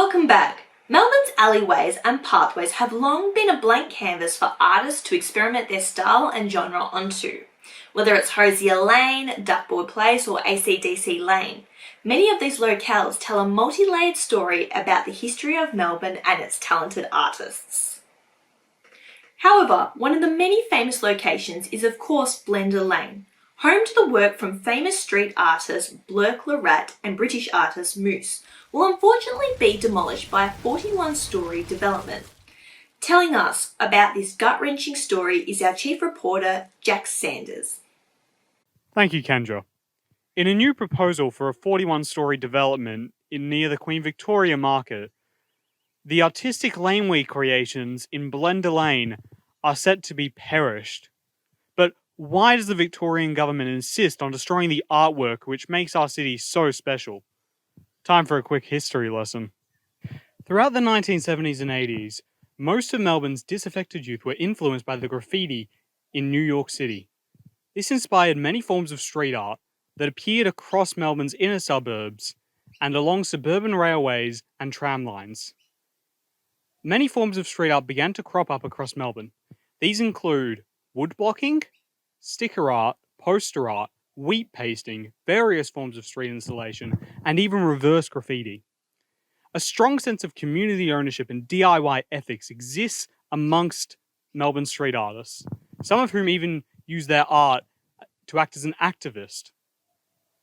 Welcome back. Melbourne's alleyways and pathways have long been a blank canvas for artists to experiment their style and genre onto. Whether it's Hosier Lane, Duckboard Place or ACDC Lane, many of these locales tell a multi-layered story about the history of Melbourne and its talented artists. However, one of the many famous locations is of course Blender Lane, home to the work from famous street artist Blurk Lerat and British artist Moose, will unfortunately be demolished by a 41-storey development. Telling us about this gut-wrenching story is our chief reporter, Jack Sanders. Thank you, Kendra. In a new proposal for a 41-storey development near the Queen Victoria Market, the artistic laneway creations in Blender Lane are set to be perished. But why does the Victorian government insist on destroying the artwork which makes our city so special? Time for a quick history lesson. Throughout the 1970s and 80s, most of Melbourne's disaffected youth were influenced by the graffiti in New York City. This inspired many forms of street art that appeared across Melbourne's inner suburbs and along suburban railways and tram lines. Many forms of street art began to crop up across Melbourne. These include woodblocking, sticker art, poster art, wheat pasting, various forms of street installation, and even reverse graffiti. A strong sense of community ownership and DIY ethics exists amongst Melbourne street artists, some of whom even use their art to act as an activist.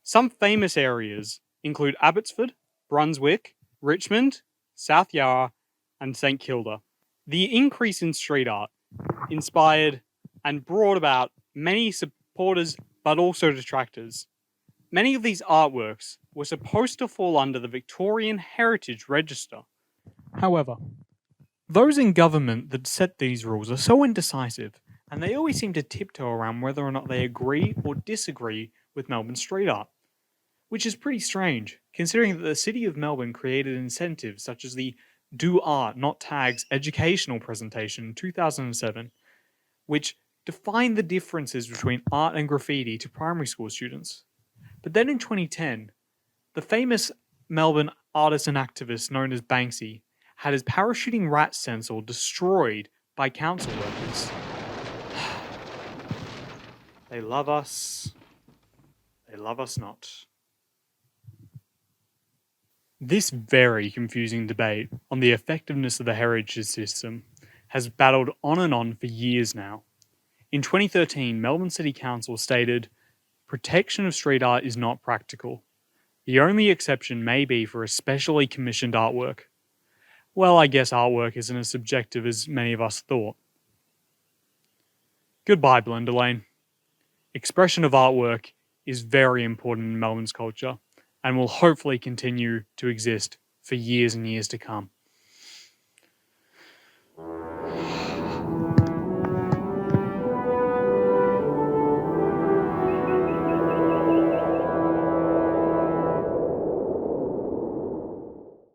Some famous areas include Abbotsford, Brunswick, Richmond, South Yarra, and St Kilda. The increase in street art inspired and brought about many supporters but also detractors. Many of these artworks were supposed to fall under the Victorian Heritage Register. However, those in government that set these rules are so indecisive, and they always seem to tiptoe around whether or not they agree or disagree with Melbourne street art. Which is pretty strange, considering that the City of Melbourne created incentives such as the Do Art, Not Tags educational presentation in 2007, which defined the differences between art and graffiti to primary school students. But then in 2010, the famous Melbourne artist and activist known as Banksy had his parachuting rat stencil destroyed by council workers. They love us not. This very confusing debate on the effectiveness of the heritage system has battled on and on for years now. In 2013, Melbourne City Council stated, "Protection of street art is not practical. The only exception may be for especially commissioned artwork." Well, I guess artwork isn't as subjective as many of us thought. Goodbye, Blender Lane. Expression of artwork is very important in Melbourne's culture and will hopefully continue to exist for years and years to come.